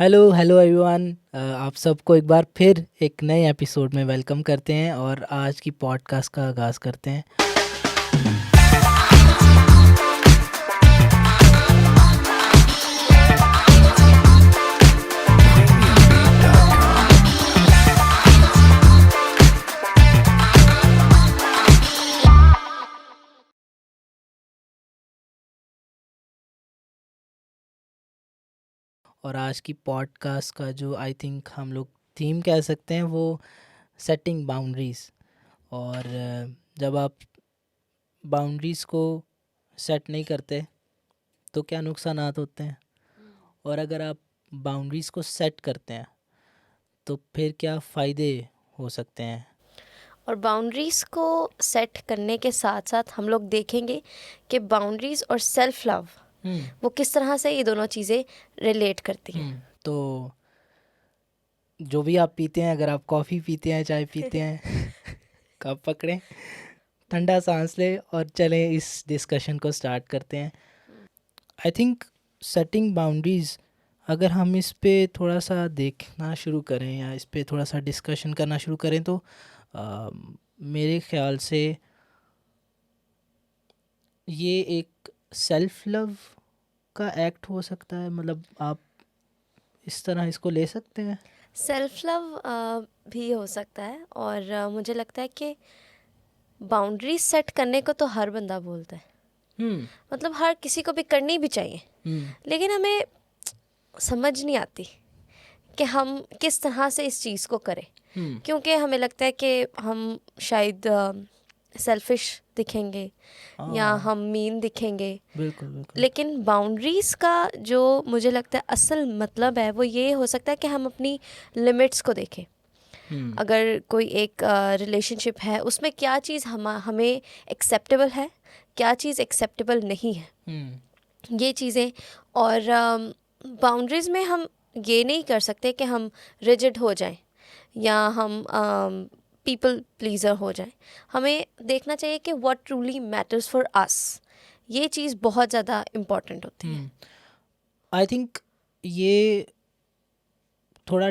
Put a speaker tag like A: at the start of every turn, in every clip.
A: Hello hello everyone. आप सबको एक बार फिर एक नए एपिसोड में वेलकम करते हैं और आज की पॉडकास्ट का आगाज़ करते हैं। और आज की पॉडकास्ट का जो आई थिंक हम लोग थीम कह सकते हैं वो सेटिंग बाउंड्रीज़। और जब आप बाउंड्रीज़ को सेट नहीं करते तो क्या नुकसानात होते हैं, और अगर आप बाउंड्रीज़ को सेट करते हैं तो फिर क्या फ़ायदे हो सकते हैं।
B: और बाउंड्रीज़ को सेट करने के साथ साथ हम लोग देखेंगे कि बाउंड्रीज़ और सेल्फ लव
A: हम्म
B: वो किस तरह से ये दोनों चीज़ें रिलेट करती हैं।
A: तो जो भी आप पीते हैं, अगर आप कॉफ़ी पीते हैं, चाय पीते हैं, कप पकड़ें, ठंडा सांस लें और चलें इस डिस्कशन को स्टार्ट करते हैं। आई थिंक सेटिंग बाउंड्रीज़, अगर हम इस पे थोड़ा सा देखना शुरू करें या इस पे थोड़ा सा डिस्कशन करना शुरू करें तो मेरे ख्याल से ये एक सेल्फ लव का एक्ट हो सकता है। मतलब आप इस तरह इसको ले सकते हैं।
B: सेल्फ लव भी हो सकता है और मुझे लगता है कि बाउंड्रीज सेट करने को तो हर बंदा बोलता है,
A: हम्म
B: मतलब हर किसी को भी करनी भी चाहिए,
A: हम्म
B: लेकिन हमें समझ नहीं आती कि हम किस तरह से इस चीज़ को करें,
A: हम्म
B: क्योंकि हमें लगता है कि हम शायद सेल्फिश दिखेंगे या
A: हाँ,
B: हम मीन दिखेंगे।
A: बिल्कुल बिल्कुल।
B: लेकिन बाउंड्रीज़ का जो मुझे लगता है असल मतलब है वो ये हो सकता है कि हम अपनी लिमिट्स को देखें।
A: हम्म
B: अगर कोई एक रिलेशनशिप है उसमें क्या चीज़ हमें एक्सेप्टेबल है, क्या चीज़ एक्सेप्टेबल नहीं है,
A: हम्म
B: ये चीज़ें। और बाउंड्रीज़ में हम ये नहीं कर सकते कि हम रिजिड हो जाएं या हम पीपल प्लीज़र हो जाएं। हमें देखना चाहिए कि what truly matters for us, ये चीज़ बहुत ज़्यादा इम्पॉर्टेंट होती है।
A: आई थिंक ये थोड़ा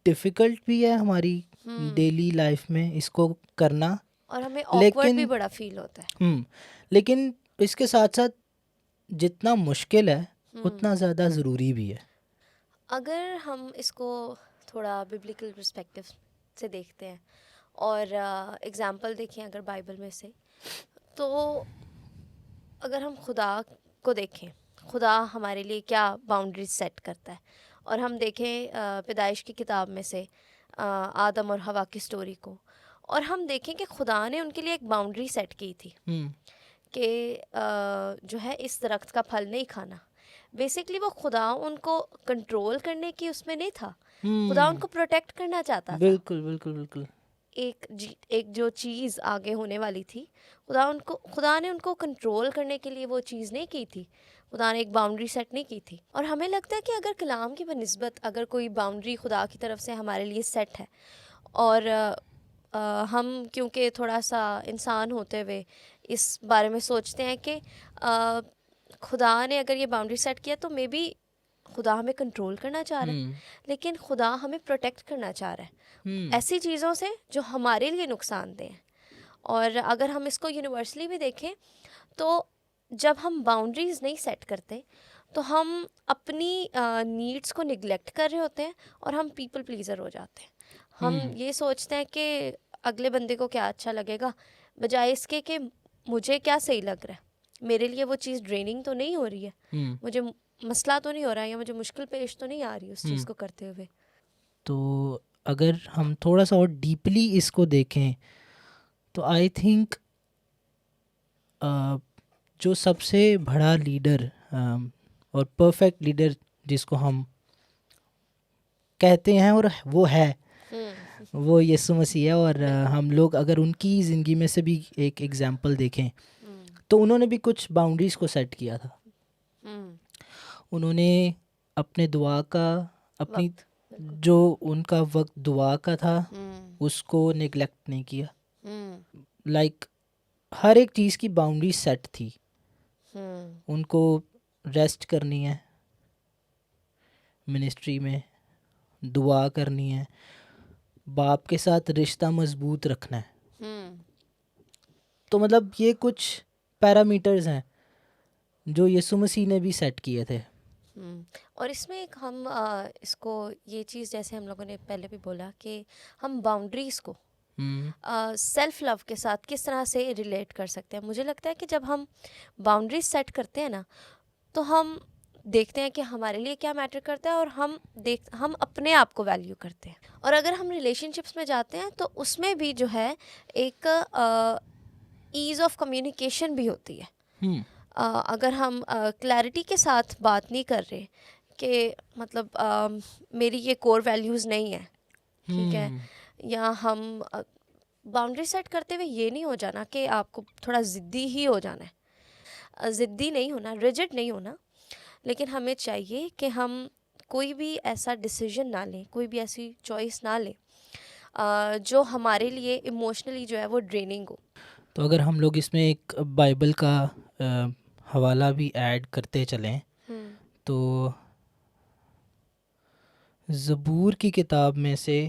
A: डिफ़िकल्ट भी है हमारी डेली लाइफ में इसको करना।
B: और हमें ऑकवर्ड भी
A: लेकिन
B: बड़ा फील होता है।
A: लेकिन इसके साथ साथ जितना मुश्किल है उतना ज़्यादा ज़रूरी भी है।
B: अगर हम इसको थोड़ा बिब्लिकल पर्सपेक्टिव से देखते हैं और एग्जाम्पल देखें अगर बाइबल में से, तो अगर हम खुदा को देखें, खुदा हमारे लिए क्या बाउंड्रीज सेट करता है, और हम देखें पैदाइश की किताब में से आदम और हवा की स्टोरी को, और हम देखें कि खुदा ने उनके लिए एक बाउंड्री सेट की थी
A: हम्म
B: कि जो है इस दरख्त का फल नहीं खाना। बेसिकली वो खुदा उनको कंट्रोल करने की उसमें नहीं था, खुदा
A: हम्म
B: उनको प्रोटेक्ट करना चाहता था।
A: बिल्कुल बिल्कुल बिल्कुल।
B: एक जो चीज़ आगे होने वाली थी, खुदा ने उनको कंट्रोल करने के लिए वो चीज़ नहीं की थी, खुदा ने एक बाउंड्री सेट नहीं की थी। और हमें लगता है कि अगर कलाम की बनिस्बत अगर कोई बाउंड्री खुदा की तरफ से हमारे लिए सेट है, और हम क्योंकि थोड़ा सा इंसान होते हुए इस बारे में सोचते हैं कि खुदा ने अगर ये बाउंड्री सेट किया तो मे बी खुदा हमें कंट्रोल करना चाह रहा
A: हम्म
B: है, लेकिन खुदा हमें प्रोटेक्ट करना चाह रहा है
A: हम्म
B: ऐसी चीज़ों से जो हमारे लिए नुकसानदेह हैं। और अगर हम इसको यूनिवर्सली भी देखें तो जब हम बाउंड्रीज़ नहीं सेट करते तो हम अपनी नीड्स को निगलेक्ट कर रहे होते हैं और हम पीपल प्लीज़र हो जाते हैं। हम
A: हम्म
B: ये सोचते हैं कि अगले बंदे को क्या अच्छा लगेगा, बजाय इसके कि मुझे क्या सही लग रहा है, मेरे लिए वो चीज़ ड्रेनिंग तो नहीं हो रही है,
A: हम्म
B: मुझे मसला तो नहीं हो रहा है या मुझे मुश्किल पेश तो नहीं आ रही उस चीज़
A: हम्म
B: को करते हुए।
A: तो अगर हम थोड़ा सा और डीपली इसको देखें तो आई थिंक जो सबसे बड़ा लीडर और परफेक्ट लीडर जिसको हम कहते हैं और वो है,
B: हम्म
A: वो यीशु मसीह है। और
B: बिल्कुल।
A: हम लोग अगर उनकी ज़िंदगी में से भी एक एग्जांपल देखें
B: हम्म
A: तो उन्होंने भी कुछ बाउंड्रीज़ को सेट किया था।
B: हम्म
A: उन्होंने अपने दुआ का, अपनी
B: वक्त बिल्कुल।
A: जो उनका वक्त दुआ का था
B: हम्म
A: उसको निगलेक्ट नहीं किया।
B: हम्म
A: लाइक हर एक चीज़ की बाउंड्री सेट थी।
B: हम्म
A: उनको रेस्ट करनी है, मिनिस्ट्री में, दुआ करनी है, बाप के साथ रिश्ता मजबूत रखना है।
B: हम्म
A: तो मतलब ये कुछ पैरामीटर्स हैं जो यीशु मसीह ने भी सेट किए थे।
B: और इसमें एक हम इसको ये चीज़ जैसे हम लोगों ने पहले भी बोला कि हम बाउंड्रीज़ को
A: हम्म
B: सेल्फ लव के साथ किस तरह से रिलेट कर सकते हैं। मुझे लगता है कि जब हम बाउंड्रीज सेट करते हैं ना, तो हम देखते हैं कि हमारे लिए क्या मैटर करता है, और हम अपने आप को वैल्यू करते हैं। और अगर हम रिलेशनशिप्स में जाते हैं तो उसमें भी जो है एक ईज़ ऑफ कम्युनिकेशन भी होती है।
A: हम्म
B: अगर हम क्लैरिटी के साथ बात नहीं कर रहे कि मतलब मेरी ये कोर वैल्यूज़ नहीं है, ठीक है,
A: हम्म
B: या हम बाउंड्री सेट करते हुए ये नहीं हो जाना कि आपको थोड़ा ज़िद्दी ही हो जाना है। ज़िद्दी नहीं होना, रिजिड नहीं होना, लेकिन हमें चाहिए कि हम कोई भी ऐसा डिसीजन ना लें, कोई भी ऐसी चॉइस ना लें जो हमारे लिए इमोशनली जो है वो ड्रेनिंग हो।
A: तो अगर हम लोग इसमें एक बाइबल का हवाला भी ऐड करते चलें, तो ज़बूर की किताब में से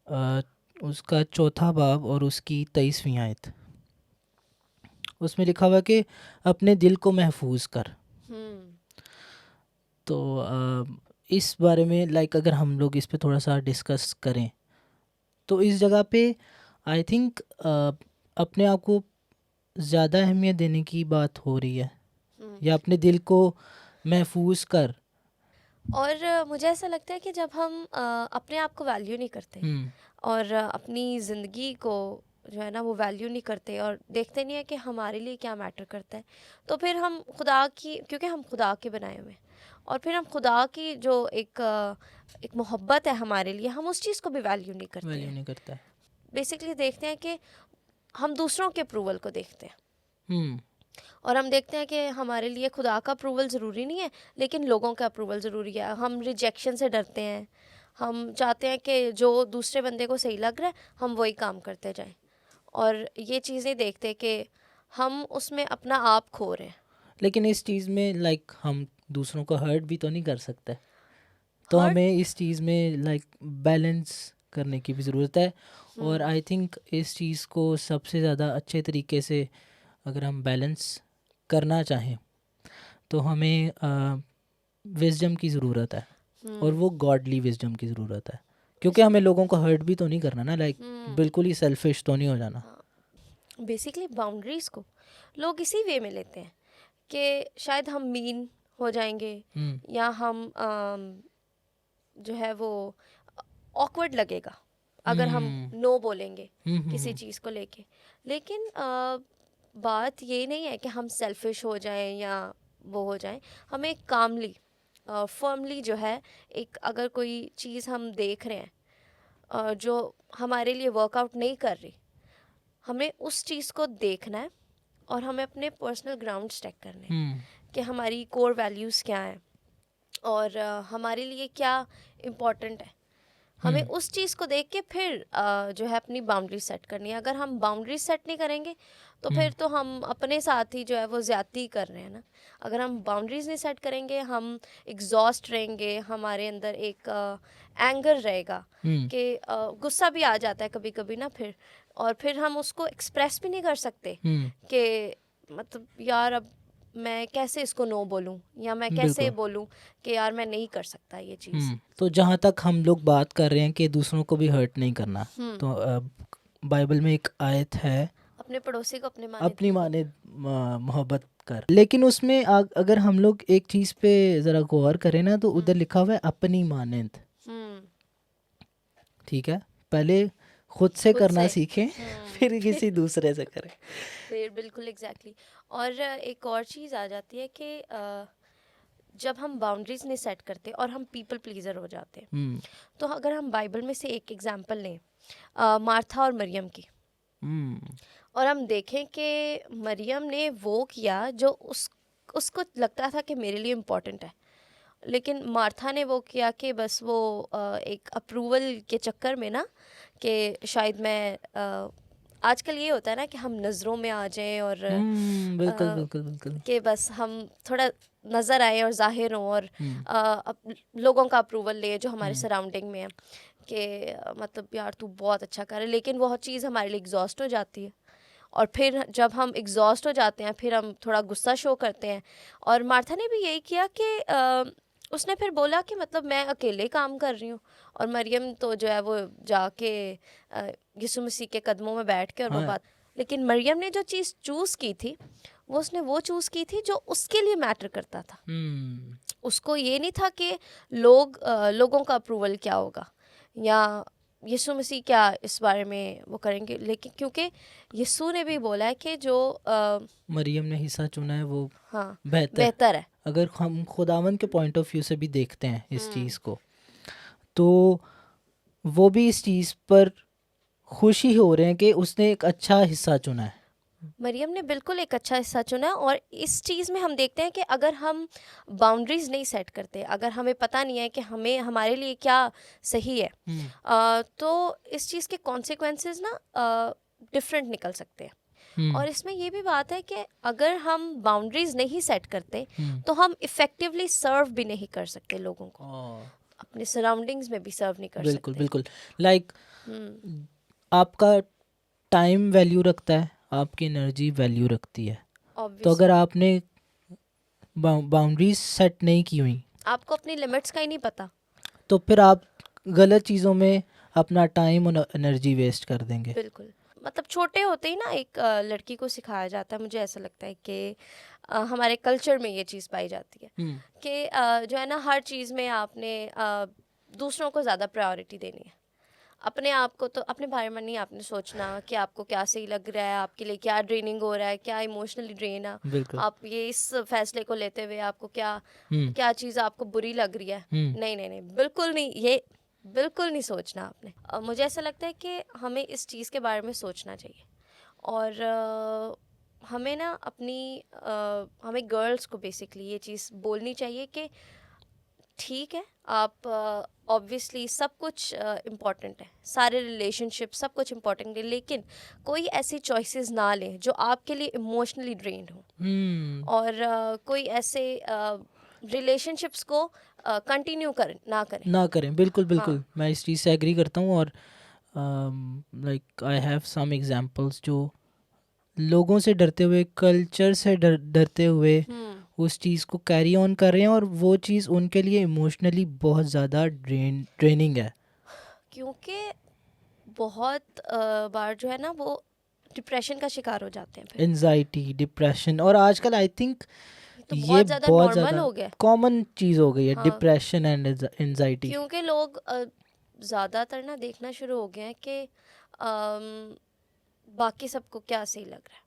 A: अ, उसका चौथा बाब और उसकी 23वीं आयत, उसमें लिखा हुआ है कि अपने दिल को महफूज कर। तो इस बारे में लाइक अगर हम लोग इस पे थोड़ा सा डिस्कस करें, तो इस जगह पे आई थिंक अपने आप को ज़्यादा अहमियत देने की बात हो रही है, या अपने दिल को महफूज कर।
B: और मुझे ऐसा लगता है कि जब हम अपने आप को वैल्यू नहीं करते और अपनी ज़िंदगी को जो है ना वो वैल्यू नहीं करते और देखते नहीं है कि हमारे लिए क्या मैटर करता है, तो फिर हम खुदा की, क्योंकि हम खुदा के बनाए हुए हैं, और फिर हम खुदा की जो एक मोहब्बत है हमारे लिए, हम उस चीज़ को भी वैल्यू नहीं करते
A: वैल्यू
B: हैं।
A: नहीं करता है।
B: बेसिकली देखते हैं कि हम दूसरों के अप्रूवल को देखते हैं,
A: हम्म
B: और हम देखते हैं कि हमारे लिए खुदा का अप्रूवल ज़रूरी नहीं है, लेकिन लोगों का अप्रूवल ज़रूरी है। हम रिजेक्शन से डरते हैं, हम चाहते हैं कि जो दूसरे बंदे को सही लग रहा है हम वही काम करते जाएं, और ये चीज़ें देखते कि हम उसमें अपना आप खो रहे हैं।
A: लेकिन इस चीज़ में लाइक हम दूसरों को हर्ट भी तो नहीं कर सकते, तो
B: हर्ट।
A: हमें इस चीज़ में लाइक बैलेंस करने की भी ज़रूरत है। और आई थिंक इस चीज़ को सबसे ज़्यादा अच्छे तरीके से अगर हम बैलेंस करना चाहें तो हमें विजडम की ज़रूरत है, और वो गॉडली विजडम की ज़रूरत है, क्योंकि हमें लोगों को हर्ट भी तो नहीं करना ना, लाइक बिल्कुल ही सेल्फिश तो नहीं हो जाना।
B: बेसिकली बाउंड्रीज को लोग इसी वे में लेते हैं कि शायद हम मीन हो जाएंगे, या हम जो है वो ऑकवर्ड लगेगा अगर हम नो बोलेंगे किसी चीज़ को लेके। लेकिन बात ये नहीं है कि हम सेल्फिश हो जाएं या वो हो जाएं। हमें कामली फर्मली जो है, एक अगर कोई चीज़ हम देख रहे हैं जो हमारे लिए वर्कआउट नहीं कर रही, हमें उस चीज़ को देखना है और हमें अपने पर्सनल ग्राउंड स्टेक करने हैं कि हमारी कोर वैल्यूज़ क्या हैं और हमारे लिए क्या इम्पोर्टेंट है। हमें उस चीज़ को देख के फिर जो है अपनी बाउंड्री सेट करनी है। अगर हम बाउंड्री सेट नहीं करेंगे तो फिर तो हम अपने साथ ही जो है वो ज़्यादती कर रहे हैं ना। अगर हम बाउंड्रीज नहीं सेट करेंगे हम एग्जॉस्ट रहेंगे, हमारे अंदर एक एंगर रहेगा कि गुस्सा भी आ जाता है कभी कभी ना, फिर हम उसको एक्सप्रेस भी नहीं कर सकते कि मतलब यार अब मैं कैसे इसको नो बोलूं, या मैं कैसे
A: बिल्कुल।
B: बोलूं कि यार मैं नहीं कर सकता ये चीज़।
A: तो जहाँ तक हम लोग बात कर रहे हैं कि दूसरों को भी हर्ट नहीं करना, तो बाइबल में एक आयत है,
B: अपने पड़ोसी को
A: अपनी माने मोहब्बत कर। लेकिन उसमें अगर हम लोग एक चीज़ पे ज़रा गौर करें ना, तो उधर लिखा हुआ है अपनी मानंद। ठीक है, पहले खुद से करना सीखें फिर किसी दूसरे से करें।
B: फिर बिल्कुल एग्जैक्टली। और एक और चीज़ आ जाती है कि जब हम बाउंड्रीज नहीं सेट करते और हम पीपल प्लीजर हो जाते हैं, तो अगर हम बाइबल में से एक एग्जांपल लें मार्था और मरियम की, और हम देखें कि मरियम ने वो किया जो उसको लगता था कि मेरे लिए इम्पोर्टेंट है, लेकिन मार्था ने वो किया कि बस वो एक अप्रूवल के चक्कर में ना, कि शायद मैं आजकल ये होता है ना कि हम नज़रों में आ जाएं और
A: बिल्कुल बिल्कुल बिल्कुल।
B: कि बस हम थोड़ा नज़र आए और ज़ाहिर हों और लोगों का अप्रूवल ले जो हमारे सराउंडिंग में है कि मतलब यार तू बहुत अच्छा कर रहा है, लेकिन वह चीज़ हमारे लिए एग्जॉस्ट हो जाती है। और फिर जब हम एग्जॉस्ट हो जाते हैं फिर हम थोड़ा गुस्सा शो करते हैं। और मार्था ने भी यही किया कि उसने फिर बोला कि मतलब मैं अकेले काम कर रही हूँ, और मरियम तो जो है वो जाके यीशु मसीह के कदमों में बैठ के और वो
A: हाँ।
B: बात। लेकिन मरियम ने जो चीज़ चूज़ की थी उसने वो चूज़ की थी जो उसके लिए मैटर करता था। उसको ये नहीं था कि लोगों का अप्रूवल क्या होगा या यीशु मसीह क्या इस बारे में वो करेंगे, लेकिन क्योंकि यीशु ने भी बोला है कि जो
A: मरियम ने हिस्सा चुना है वो
B: हाँ
A: बेहतर।
B: है।
A: अगर हम खुदावन के पॉइंट ऑफ व्यू से भी देखते हैं इस चीज़ को, तो वो भी इस चीज़ पर खुशी हो रहे हैं कि उसने एक अच्छा हिस्सा चुना है।
B: मरियम ने बिल्कुल एक अच्छा हिस्सा चुना। और इस चीज़ में हम देखते हैं कि अगर हम बाउंड्रीज नहीं सेट करते, अगर हमें पता नहीं है कि हमें हमारे लिए क्या सही है, तो इस चीज़ के कॉन्सिक्वेंसेस ना डिफरेंट निकल सकते हैं। और इसमें ये भी बात है कि अगर हम बाउंड्रीज नहीं सेट करते तो हम इफ़ेक्टिवली सर्व भी नहीं कर सकते लोगों को, अपने सराउंडिंग्स में भी सर्व नहीं कर
A: बिल्कुल
B: सकते।
A: बिल्कुल। लाइक आपका टाइम वैल्यू रखता है, आपकी एनर्जी वैल्यू रखती है। तो अगर आपने बाउंड्रीज सेट नहीं की हुई,
B: आपको अपनी लिमिट्स का ही नहीं पता,
A: तो फिर आप गलत चीज़ों में अपना टाइम और एनर्जी वेस्ट कर देंगे।
B: बिल्कुल। मतलब छोटे होते ही ना एक लड़की को सिखाया जाता है, मुझे ऐसा लगता है कि हमारे कल्चर में ये चीज़ पाई जाती है कि जो है ना हर चीज़ में आपने दूसरों को ज़्यादा प्रायोरिटी देनी है। अपने आप को तो अपने बारे में नहीं आपने सोचना कि आपको क्या सही लग रहा है, आपके लिए क्या ड्रेनिंग हो रहा है, क्या इमोशनली ड्रेन है।
A: बिल्कुल।
B: आप ये इस फैसले को लेते हुए आपको क्या चीज़ आपको बुरी लग रही है। नहीं नहीं नहीं, बिल्कुल नहीं, ये बिल्कुल नहीं सोचना आपने। मुझे ऐसा लगता है कि हमें इस चीज़ के बारे में सोचना चाहिए। और हमें ना हमें गर्ल्स को बेसिकली ये चीज़ बोलनी चाहिए कि ठीक है, आप ऑब्वियसली सब कुछ इम्पॉर्टेंट है, सारे रिलेशनशिप सब कुछ इम्पॉर्टेंट है, लेकिन कोई ऐसी चॉइसेस ना लें जो आपके लिए इमोशनली ड्रेन्ड हो। और कोई ऐसे रिलेशनशिप्स को कंटिन्यू ना करें।
A: बिल्कुल बिल्कुल। मैं इस चीज़ से एग्री करता हूँ। और like I have some examples जो लोगों से डरते हुए, कल्चर से डरते हुए उस चीज़ को कैरी ऑन कर रहे हैं, और वो चीज़ उनके लिए इमोशनली बहुत ज़्यादा ड्रेनिंग है।
B: क्योंकि बहुत बार जो है ना वो डिप्रेशन का शिकार हो जाते हैं, फिर
A: एंजाइटी, डिप्रेशन, और आजकल आई थिंक
B: तो
A: ये
B: बहुत
A: बहुत
B: नॉर्मल
A: ज़्यादा
B: हो गया।
A: कॉमन चीज़ हो गई है,
B: हाँ,
A: डिप्रेशन एंड एंजाइटी।
B: क्योंकि लोग ज़्यादातर ना देखना शुरू हो गए हैं कि बाकी सबको क्या सही लग रहा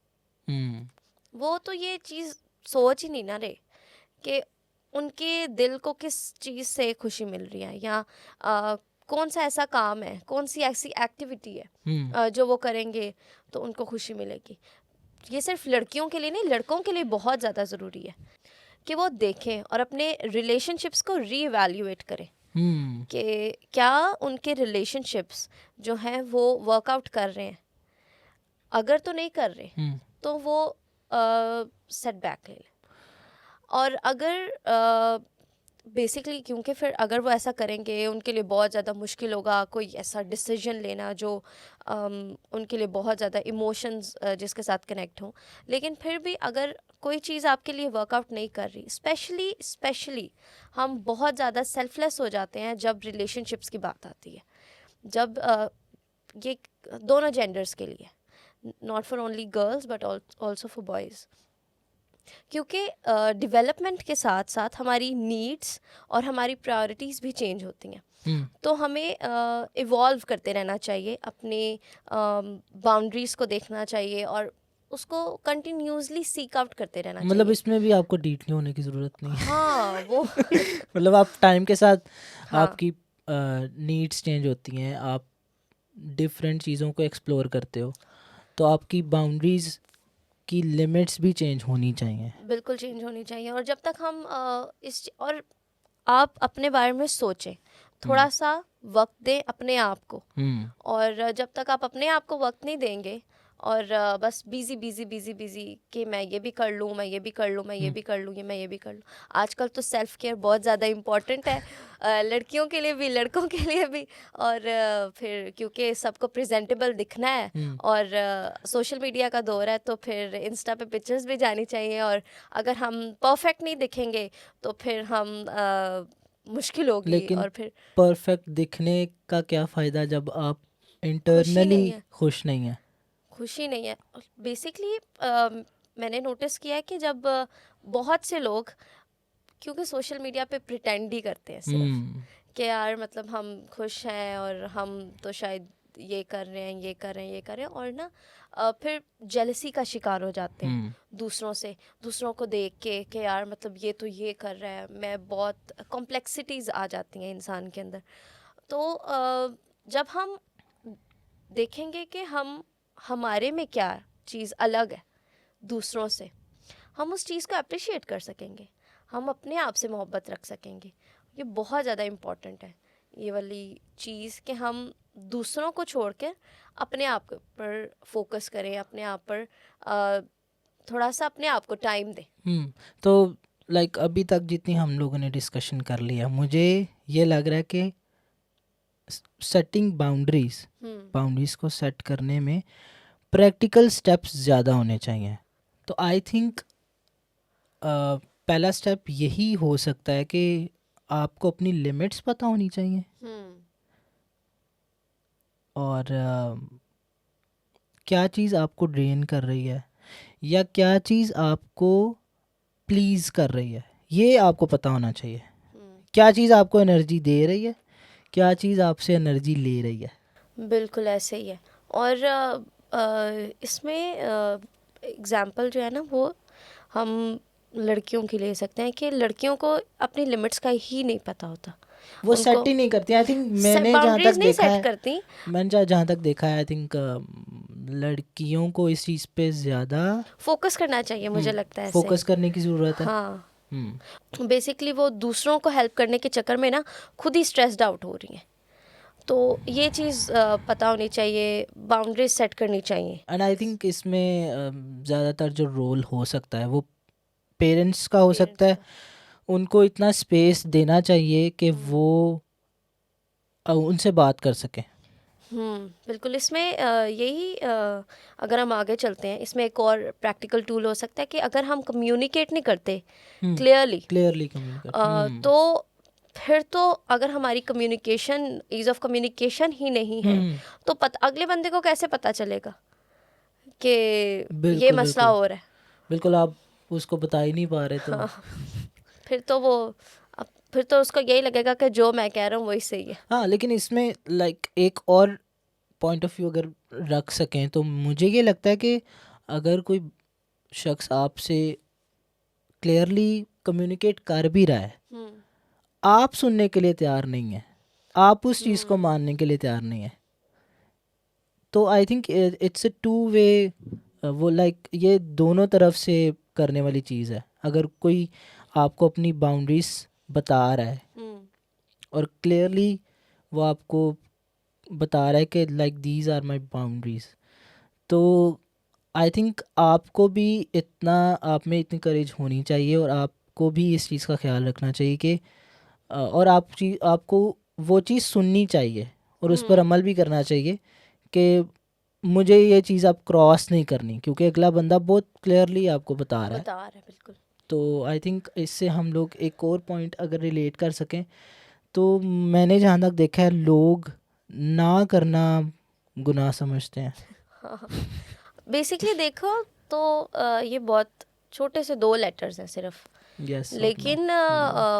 B: है। वो तो ये चीज़ सोच ही नहीं ना रहे कि उनके दिल को किस चीज़ से खुशी मिल रही है, या कौन सा ऐसा काम है, कौन सी ऐसी एक्टिविटी है जो वो करेंगे तो उनको खुशी मिलेगी। ये सिर्फ लड़कियों के लिए नहीं, लड़कों के लिए बहुत ज़्यादा ज़रूरी है कि वो देखें और अपने रिलेशनशिप्स को रीवैल्यूएट करें कि क्या उनके रिलेशनशिप्स जो हैं वो वर्कआउट कर रहे हैं। अगर तो नहीं कर रहे तो वो सेटबैक ले लें। और अगर बेसिकली क्योंकि फिर अगर वो ऐसा करेंगे उनके लिए बहुत ज़्यादा मुश्किल होगा कोई ऐसा डिसीजन लेना जो उनके लिए बहुत ज़्यादा इमोशंस जिसके साथ कनेक्ट हों। लेकिन फिर भी अगर कोई चीज़ आपके लिए वर्कआउट नहीं कर रही, स्पेशली हम बहुत ज़्यादा सेल्फलेस हो जाते हैं जब रिलेशनशिप्स की बात आती है, जब ये दोनों जेंडर्स के लिए, not for only girls but also for boys. क्योंकि डेवलपमेंट के साथ साथ हमारी नीड्स और हमारी प्रायोरिटीज़ भी चेंज होती हैं। तो हमें इवॉल्व करते रहना चाहिए, अपने बाउंड्रीज़ को देखना चाहिए और उसको कंटिन्यूसली सीक आउट करते रहना चाहिए।
A: मतलब इसमें भी आपको डीट नहीं होने की ज़रूरत नहीं है।
B: हाँ वो
A: मतलब आप टाइम के साथ
B: हाँ
A: आपकी नीड्स चेंज होती हैं, आप डिफरेंट चीज़ों को एक्सप्लोर करते हो, तो आपकी बाउंड्रीज़ की लिमिट्स भी चेंज होनी चाहिए।
B: बिल्कुल चेंज होनी चाहिए। और जब तक हम और आप अपने बारे में सोचें, थोड़ा सा वक्त दें अपने आप को। और जब तक आप अपने आप को वक्त नहीं देंगे और बस बिजी बिजी बिजी बिजी कि मैं ये भी कर लूँ, मैं ये भी कर लूँ, मैं ये भी कर लूँ, ये मैं ये भी कर लूँ। आजकल तो सेल्फ केयर बहुत ज़्यादा इम्पोर्टेंट है, लड़कियों के लिए भी, लड़कों के लिए भी। और फिर क्योंकि सबको प्रेजेंटेबल दिखना है
A: हम्म,
B: और सोशल मीडिया का दौर है, तो फिर इंस्टा पे पिक्चर्स भी जानी चाहिए। और अगर हम परफेक्ट नहीं दिखेंगे तो फिर हम मुश्किल होगी।
A: लेकिन
B: और फिर
A: परफेक्ट दिखने का क्या फ़ायदा जब आप
B: खुशी
A: इंटरनली
B: नहीं है,
A: खुश नहीं हैं?
B: खुशी नहीं है। बेसिकली मैंने नोटिस किया है कि जब बहुत से लोग, क्योंकि सोशल मीडिया पे प्रिटेंड ही करते हैं सिर्फ
A: हम्म,
B: कि यार मतलब हम खुश हैं और हम तो शायद ये कर रहे हैं, ये कर रहे हैं, ये कर रहे हैं, और ना फिर जेलसी का शिकार हो जाते हैं
A: हम्म,
B: दूसरों से, दूसरों को देख के कि यार मतलब ये तो ये कर रहा है। मैं बहुत कॉम्प्लेक्सिटीज आ जाती हैं इंसान के अंदर। तो जब हम देखेंगे कि हम, हमारे में क्या चीज़ अलग है दूसरों से, हम उस चीज़ को अप्रिशिएट कर सकेंगे, हम अपने आप से मोहब्बत रख सकेंगे। ये बहुत ज़्यादा इम्पॉर्टेंट है, ये वाली चीज़, कि हम दूसरों को छोड़ कर अपने आप पर फोकस करें, अपने आप पर थोड़ा सा अपने आप को टाइम दें।
A: तो लाइक अभी तक जितनी हम लोगों ने डिस्कशन कर लिया, मुझे ये लग रहा है कि सेटिंग बाउंड्रीज
B: हम्म
A: बाउंड्रीज को सेट करने में प्रैक्टिकल स्टेप्स ज़्यादा होने चाहिए। तो आई थिंक पहला स्टेप यही हो सकता है कि आपको अपनी लिमिट्स पता होनी चाहिए,
B: हम्म
A: और क्या चीज़ आपको ड्रेन कर रही है या क्या चीज़ आपको प्लीज़ कर रही है, ये आपको पता होना चाहिए। क्या चीज़ आपको एनर्जी दे रही है, क्या चीज़ आपसे एनर्जी ले रही है।
B: बिल्कुल ऐसे ही है। और इसमें एग्जाम्पल जो है ना, वो हम लड़कियों की ले सकते हैं कि लड़कियों को अपनी लिमिट्स का ही नहीं पता होता।
A: वो
B: उनको
A: सेट ही नहीं करती। आई थिंक मैंने जहाँ तक
B: बाउंड्रीज नहीं
A: देखा
B: सेट
A: है,
B: करती।
A: जहाँ तक देखा है, आई थिंक लड़कियों को इस चीज़ पे ज़्यादा
B: फोकस करना चाहिए, मुझे लगता है ऐसे।
A: फोकस करने की ज़रूरत है।
B: हाँ,
A: हम्म
B: बेसिकली वो दूसरों को हेल्प करने के चक्कर में ना खुद ही स्ट्रेस्ड आउट हो रही हैं। तो ये चीज़ पता होनी चाहिए, बाउंड्रीज सेट करनी चाहिए।
A: एंड आई थिंक इसमें ज़्यादातर जो रोल हो सकता है वो पेरेंट्स का हो सकता
B: पेरेंट्स
A: है।
B: का।
A: उनको इतना स्पेस देना चाहिए कि वो उनसे बात कर सकें।
B: बिल्कुल। इसमें यही अगर हम आगे चलते हैं, इसमें एक और प्रैक्टिकल टूल हो सकता है कि अगर हम कम्युनिकेट नहीं करते क्लियरली,
A: क्लियरली कम्युनिकेट।
B: तो फिर तो अगर हमारी कम्युनिकेशन, ईज ऑफ कम्युनिकेशन ही नहीं है,
A: हम्म,
B: तो अगले बंदे को कैसे पता चलेगा कि ये
A: बिल्कुल
B: मसला
A: बिल्कुल
B: हो रहा है।
A: बिल्कुल। आप उसको बता ही नहीं पा रहे तो।
B: हाँ, फिर तो वो, फिर तो उसको यही लगेगा कि जो मैं कह रहा हूँ वही सही है।
A: हाँ, लेकिन इसमें लाइक एक और पॉइंट ऑफ व्यू अगर रख सकें तो मुझे ये लगता है कि अगर कोई शख्स आपसे क्लियरली कम्युनिकेट कर भी रहा है,
B: हम्म
A: आप सुनने के लिए तैयार नहीं है, आप उस चीज़ को
B: हम्म
A: मानने के लिए तैयार नहीं है, तो I think it's a two way. वो लाइक ये दोनों तरफ से करने वाली चीज़ है। अगर कोई आपको अपनी बाउंड्रीज बता रहा है
B: हम्म
A: और क्लियरली वो आपको बता रहा है कि like these are my boundaries, तो आई थिंक आपको भी इतना, आप में इतनी करेज होनी चाहिए और आपको भी इस चीज़ का ख्याल रखना चाहिए कि और आपको वो चीज़ सुननी चाहिए और उस पर
B: हम्म
A: अमल भी करना चाहिए कि मुझे ये चीज़ आप क्रॉस नहीं करनी, क्योंकि अगला बंदा बहुत क्लियरली आपको बता रहा है।
B: बता रहा है, बिल्कुल।
A: तो आई थिंक इससे हम लोग एक और पॉइंट अगर रिलेट कर सकें, तो मैंने जहाँ तक देखा है, लोग ना करना गुनाह समझते हैं।
B: हाँ, बेसिकली देखो तो ये बहुत छोटे से दो लेटर्स हैं सिर्फ,
A: यस और नो।
B: लेकिन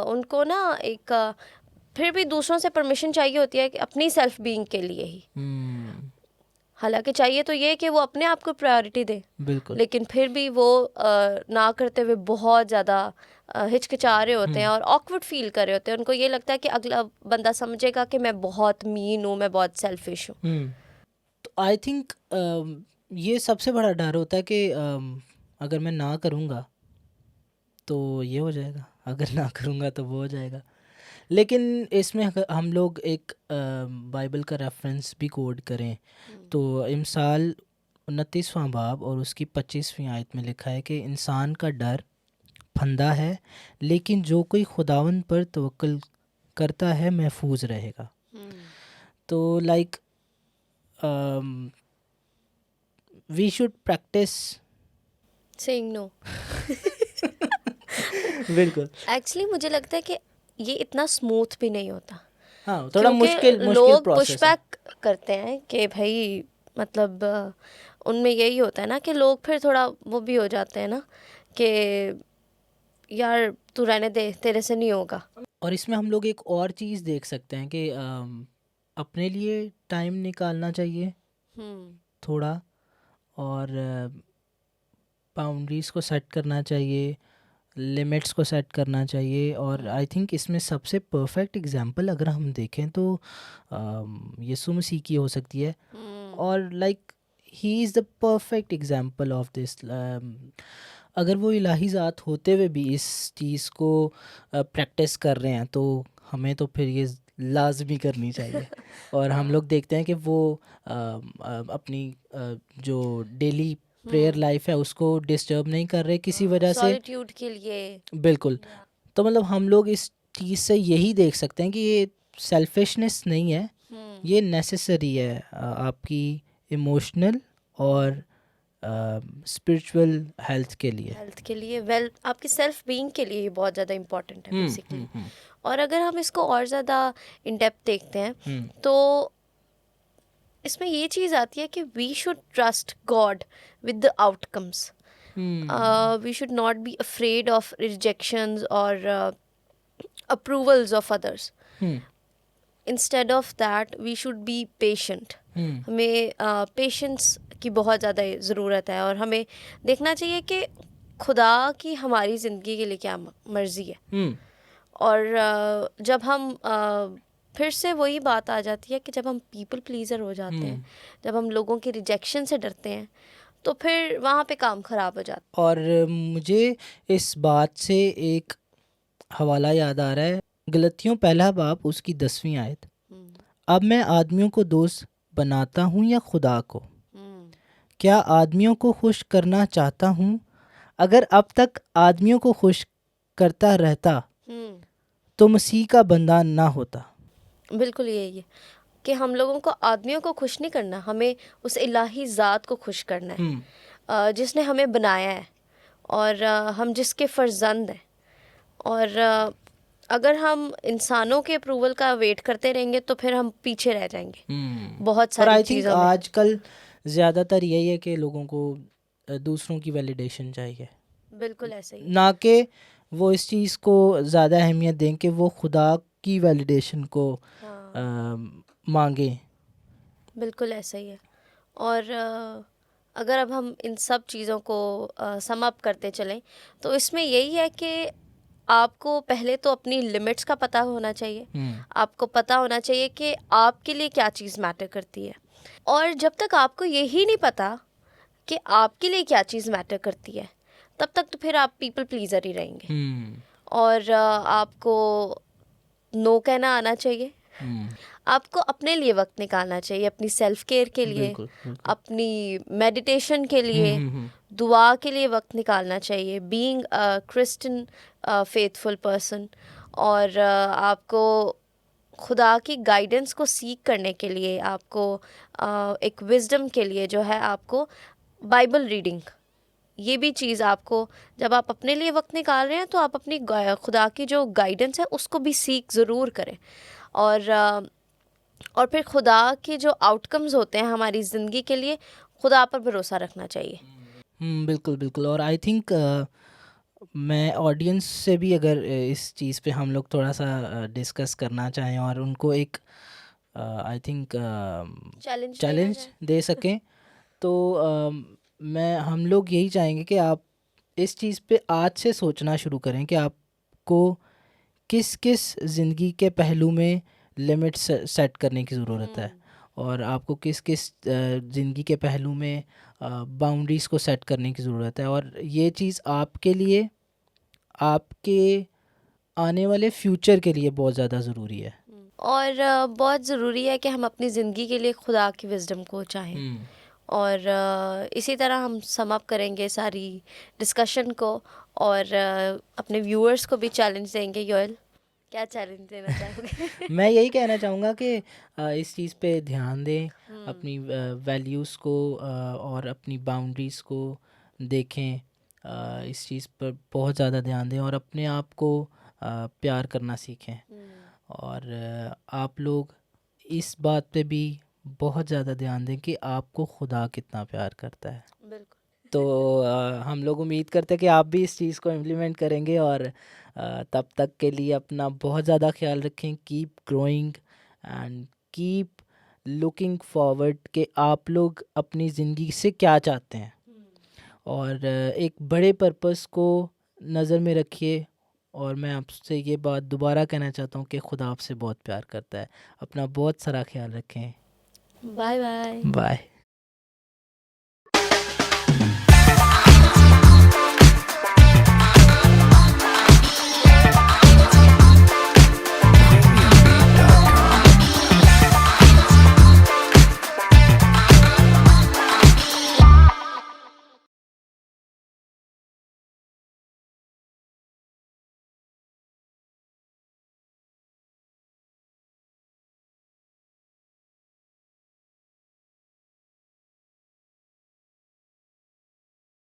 B: उनको ना एक फिर भी दूसरों से परमिशन चाहिए होती है कि अपनी सेल्फ बीइंग के लिए ही। हालांकि चाहिए तो ये कि वो अपने आप को प्रायोरिटी दे,
A: बिल्कुल।
B: लेकिन फिर भी वो ना करते हुए बहुत ज़्यादा हिचकिचा रहे होते हैं और ऑकवर्ड फील कर रहे होते हैं। उनको ये लगता है कि अगला बंदा समझेगा कि मैं बहुत मीन हूँ, मैं बहुत सेल्फिश हूँ।
A: तो आई थिंक ये सबसे बड़ा डर होता है कि अगर मैं ना करूँगा तो ये हो जाएगा, अगर ना करूँगा तो वो हो जाएगा। लेकिन इसमें अगर हम लोग एक बाइबल का रेफरेंस भी कोड करें, तो इमसाल 29वां बाब और उसकी 25वीं आयत में लिखा है कि इंसान का डर फंदा है, लेकिन जो कोई खुदावंद पर तवक्कुल करता है महफूज रहेगा। तो like we should practice.
B: Saying no.
A: बिल्कुल।
B: एक्चुअली मुझे लगता है कि ये इतना स्मूथ भी नहीं होता,
A: हाँ, थोड़ा
B: क्योंकि
A: मुश्किल
B: लोग
A: प्रोसेस है।
B: पुशबैक करते हैं कि भाई मतलब उनमें यही होता है ना कि लोग फिर थोड़ा वो भी हो जाते हैं ना कि यार तू रहने दे, तेरे से नहीं होगा।
A: और इसमें हम लोग एक और चीज़ देख सकते हैं कि अपने लिए टाइम निकालना चाहिए थोड़ा, और बाउंड्रीज़ को सेट करना चाहिए, लिमिट्स को सेट करना चाहिए। और आई थिंक इसमें सबसे परफेक्ट एग्जांपल अगर हम देखें तो यीशु मसीह की हो सकती है। और like he is the perfect example of this. अगर वो इलाही ज़ात होते हुए भी इस चीज़ को प्रैक्टिस कर रहे हैं तो हमें तो फिर ये लाजमी करनी चाहिए। और हम लोग देखते हैं कि वो अपनी जो डेली प्रेयर लाइफ है उसको डिस्टर्ब नहीं कर रहे किसी वजह से।
B: सॉलिट्यूड के लिए।
A: बिल्कुल। तो मतलब हम लोग इस चीज़ से यही देख सकते हैं कि ये सेल्फिशनेस नहीं है, ये नेसेसरी है आपकी इमोशनल और स्पिरिचुअल हेल्थ के लिए।
B: वेल आपकी सेल्फ बीइंग के लिए ये बहुत ज़्यादा इम्पोर्टेंट है बेसिकली। और अगर हम इसको और ज़्यादा इन डेप्थ देखते हैं तो इसमें ये चीज़ आती है कि we should trust God with the outcomes. We should not be afraid of rejections और approvals of others. Instead of that we should be patient. हमें पेशेंस की बहुत ज़्यादा ज़रूरत है और हमें देखना चाहिए कि खुदा की हमारी ज़िंदगी के लिए क्या मर्ज़ी है। और जब हम फिर से वही बात आ जाती है कि जब हम पीपल प्लीज़र हो जाते हैं, जब हम लोगों के रिजेक्शन से डरते हैं, तो फिर वहाँ पे काम ख़राब हो जाता
A: और मुझे इस बात से एक हवाला याद आ रहा है, गलतियों पहला बाब उसकी 10वीं आयत। अब मैं आदमियों को दोस्त बनाता हूँ या खुदा को? क्या आदमियों को खुश करना चाहता हूँ? अगर अब तक आदमियों को खुश करता रहता तो मसीह का बंदा ना होता।
B: बिल्कुल यही है कि हम लोगों को आदमियों को खुश नहीं करना, हमें उस इलाही ज़ात को खुश करना है जिसने हमें बनाया है और हम जिसके फर्जंद हैं। और अगर हम इंसानों के अप्रूवल का वेट करते रहेंगे तो फिर हम पीछे रह जाएंगे बहुत
A: और
B: सारी
A: आई थिंक
B: चीज़ों में।
A: आजकल ज़्यादातर यही है कि लोगों को दूसरों की वैलिडेशन चाहिए,
B: बिल्कुल ऐसे ही
A: ना कि वो इस चीज़ को ज़्यादा अहमियत दें कि वो खुदा की वैलिडेशन को मांगे।
B: बिल्कुल ऐसा ही है। और अगर अब हम इन सब चीज़ों को सम अप करते चलें तो इसमें यही है कि आपको पहले तो अपनी लिमिट्स का पता होना चाहिए। आपको पता होना चाहिए कि आपके लिए क्या चीज़ मैटर करती है। और जब तक आपको यही नहीं पता कि आपके लिए क्या चीज़ मैटर करती है, तब तक तो फिर आप पीपल प्लीज़र ही रहेंगे। और आपको नो कहना आना चाहिए। आपको अपने लिए वक्त निकालना चाहिए, अपनी सेल्फ केयर के लिए, अपनी मेडिटेशन के लिए, दुआ के लिए वक्त निकालना चाहिए, being a Christian faithful person. और आपको खुदा की गाइडेंस को सीख करने के लिए, आपको एक विजडम के लिए जो है आपको बाइबल रीडिंग, ये भी चीज़ आपको, जब आप अपने लिए वक्त निकाल रहे हैं तो आप अपनी खुदा की जो गाइडेंस है उसको भी सीख ज़रूर करें। और फिर खुदा के जो आउटकम्स होते हैं हमारी ज़िंदगी के लिए, खुदा पर भरोसा रखना चाहिए।
A: बिल्कुल बिल्कुल। और आई थिंक मैं ऑडियंस से भी अगर इस चीज़ पे हम लोग थोड़ा सा डिस्कस करना चाहें और उनको एक आई थिंक चैलेंज दे सकें तो हम लोग यही चाहेंगे कि आप इस चीज़ पे आज से सोचना शुरू करें कि आपको किस किस ज़िंदगी के पहलू में लिमिट सेट करने की ज़रूरत है और आपको किस किस ज़िंदगी के पहलू में बाउंड्रीज़ को सेट करने की ज़रूरत है। और ये चीज़ आपके लिए, आपके आने वाले फ्यूचर के लिए बहुत ज़्यादा ज़रूरी है।
B: और बहुत ज़रूरी है कि हम अपनी ज़िंदगी के लिए खुदा की विजडम को चाहें और इसी तरह हम सम अप करेंगे सारी डिस्कशन को, और अपने व्यूअर्स को भी चैलेंज देंगे। योएल, क्या चैलेंज देना चाहोगे?
A: मैं यही कहना चाहूँगा कि इस चीज़ पे ध्यान दें, अपनी वैल्यूज़ को और अपनी बाउंड्रीज़ को देखें। इस चीज़ पर बहुत ज़्यादा ध्यान दें और अपने आप को प्यार करना सीखें। और आप लोग इस बात पे भी बहुत ज़्यादा ध्यान दें कि आपको खुदा कितना प्यार करता है।
B: बिल्कुल।
A: तो हम लोग उम्मीद करते हैं कि आप भी इस चीज़ को इम्प्लीमेंट करेंगे और तब तक के लिए अपना बहुत ज़्यादा ख्याल रखें। Keep growing and keep looking forward कि आप लोग अपनी ज़िंदगी से क्या चाहते हैं, और एक बड़े पर्पस को नज़र में रखिए। और मैं आपसे ये बात दोबारा कहना चाहता हूँ कि खुदा आपसे बहुत प्यार करता है। अपना बहुत सारा ख्याल रखें।
B: Bye bye.
A: बाय।